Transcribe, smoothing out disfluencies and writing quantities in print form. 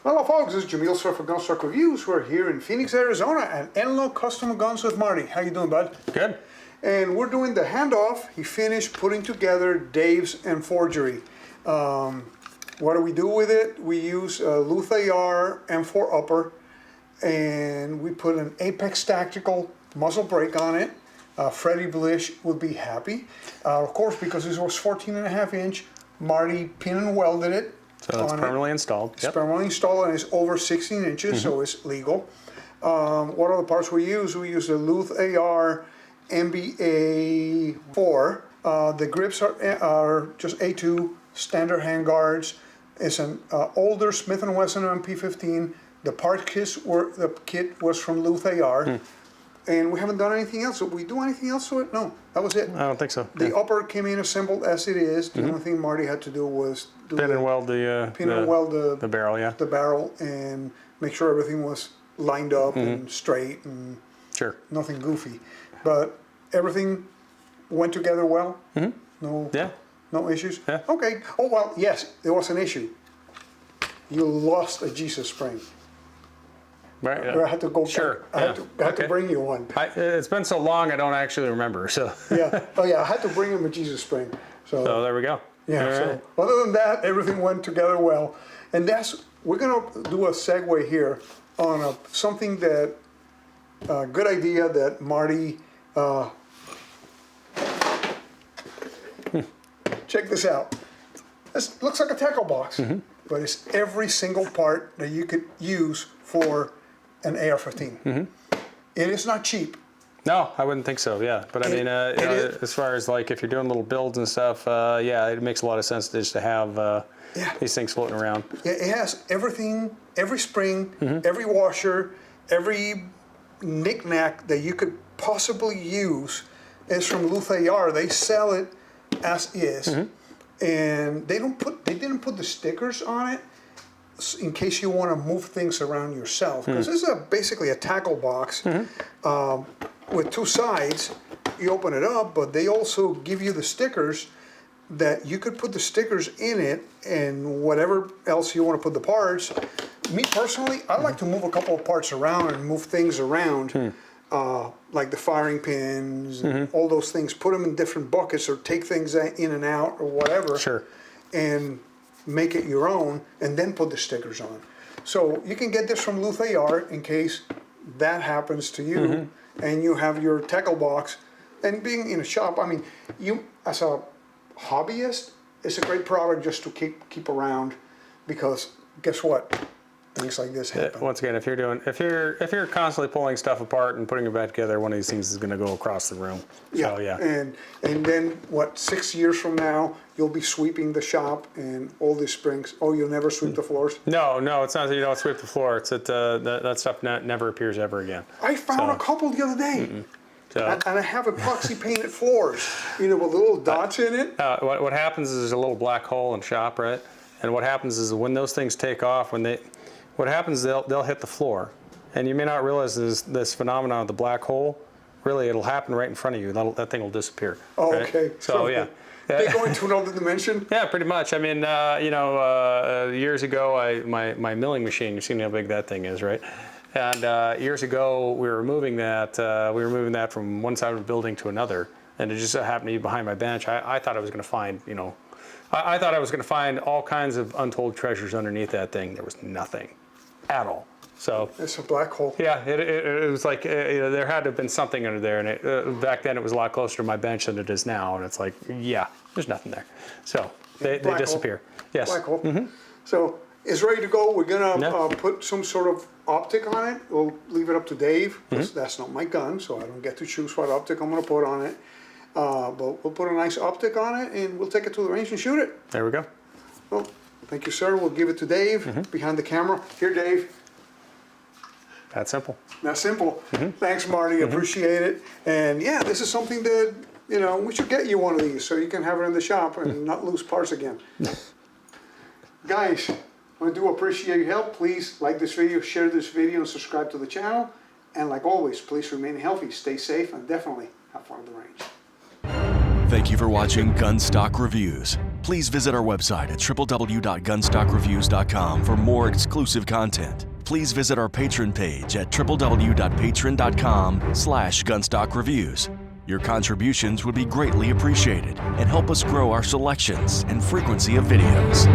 Hello folks, this is Yamil Sued for Gunstock Reviews. We're here in Phoenix, Arizona at Enlo Custom Guns with Marty. How you doing, bud? Good. And we're doing the handoff. He finished putting together Dave's and Forgery. What do we do with it? We use a Luth-AR M4 upper, and we put an Apex Tactical muzzle brake on it. Freddie Blish would be happy. Of course, because this was 14.5 inch, Marty pin and welded it. So it's permanently installed. It's permanently installed and it's over 16 inches, so it's legal. What are the parts we use? We use the Luth-AR MBA 4. The grips are just A2 standard handguards. It's an older Smith & Wesson MP15. The kit was from Luth-AR. And we haven't done anything else. So we do anything else to it? No, that was it. I don't think so. The upper came in assembled as it is. The only thing Marty had to do was pin and weld the barrel, yeah. The barrel, and make sure everything was lined up and straight and nothing goofy. But everything went together well. No issues. Yeah. Okay. Oh well, yes, there was an issue. You lost a Jesus spring. Right. Yeah. I had to go. I had to bring you one. It's been so long, I don't actually remember. So. Yeah. Oh yeah, I had to bring him a Jesus spring. So there we go. Yeah. All so right. other than that, everything went together well, and we're gonna do a segue here on something that good idea that Marty. Check this out. This looks like a tackle box, but it's every single part that you could use for an AR-15. It is not cheap. No, I wouldn't think so. Yeah, but I mean, as far as like if you're doing little builds and stuff, yeah, it makes a lot of sense just to have these things floating around. Yeah, it has everything, every spring, every washer, every knick-knack that you could possibly use is from Luth-AR. They sell it as is, and they didn't put the stickers on it in case you want to move things around yourself, because this is basically a tackle box with two sides. You open it up, but they also give you the stickers that you could put the stickers in it and whatever else you want to put the parts. Me personally, I like to move a couple of parts around and move things around, like the firing pins and all those things. Put them in different buckets or take things in and out or whatever. Sure. And make it your own, and then put the stickers on. So you can get this from Luth-AR in case that happens to you, and you have your tackle box. And being in a shop, I mean, you as a hobbyist, it's a great product just to keep around, because guess what? Things like this happen. Once again, if you're constantly pulling stuff apart and putting it back together, one of these things is going to go across the room. Yeah, so, yeah. And then what? 6 years from now, you'll be sweeping the shop and all these springs. Oh, you'll never sweep the floors? No, it's not that you don't sweep the floor. It's that that stuff never appears ever again. I found a couple the other day. And I have epoxy painted floors, you know, with little dots in it. What happens is there's a little black hole in the shop, right? And what happens is when those things take off, what happens is they'll hit the floor, and you may not realize this phenomenon of the black hole. Really, it'll happen right in front of you. That thing will disappear. Oh, right? okay. So yeah. They go into another dimension? Yeah, pretty much. I mean, years ago, my milling machine, you've seen how big that thing is, right? And years ago, we were moving that from one side of the building to another, and it just happened to be behind my bench. I thought I was going to find, I thought I was going to find all kinds of untold treasures underneath that thing. There was nothing at all. So it's a black hole. Yeah, it was like there had to have been something under there, and back then it was a lot closer to my bench than it is now, and it's like, yeah, there's nothing there. So they disappear. Yes. Black hole. So it's ready to go. We're gonna put some sort of optic on it. We'll leave it up to Dave, because that's not my gun, so I don't get to choose what optic I'm gonna put on it. But we'll put a nice optic on it, and we'll take it to the range and shoot it. There we go. Well, thank you, sir. We'll give it to Dave behind the camera. Here, Dave. That simple. That's simple. Thanks, Marty. Appreciate it. And yeah, this is something that, we should get you one of these so you can have it in the shop and not lose parts again. Guys, I do appreciate your help. Please like this video, share this video, and subscribe to the channel. And like always, please remain healthy, stay safe, and definitely have fun at the range. Thank you for watching Gunstock Reviews. Please visit our website at www.gunstockreviews.com for more exclusive content. Please visit our Patreon page at www.patreon.com/gunstockreviews. Your contributions would be greatly appreciated and help us grow our selections and frequency of videos.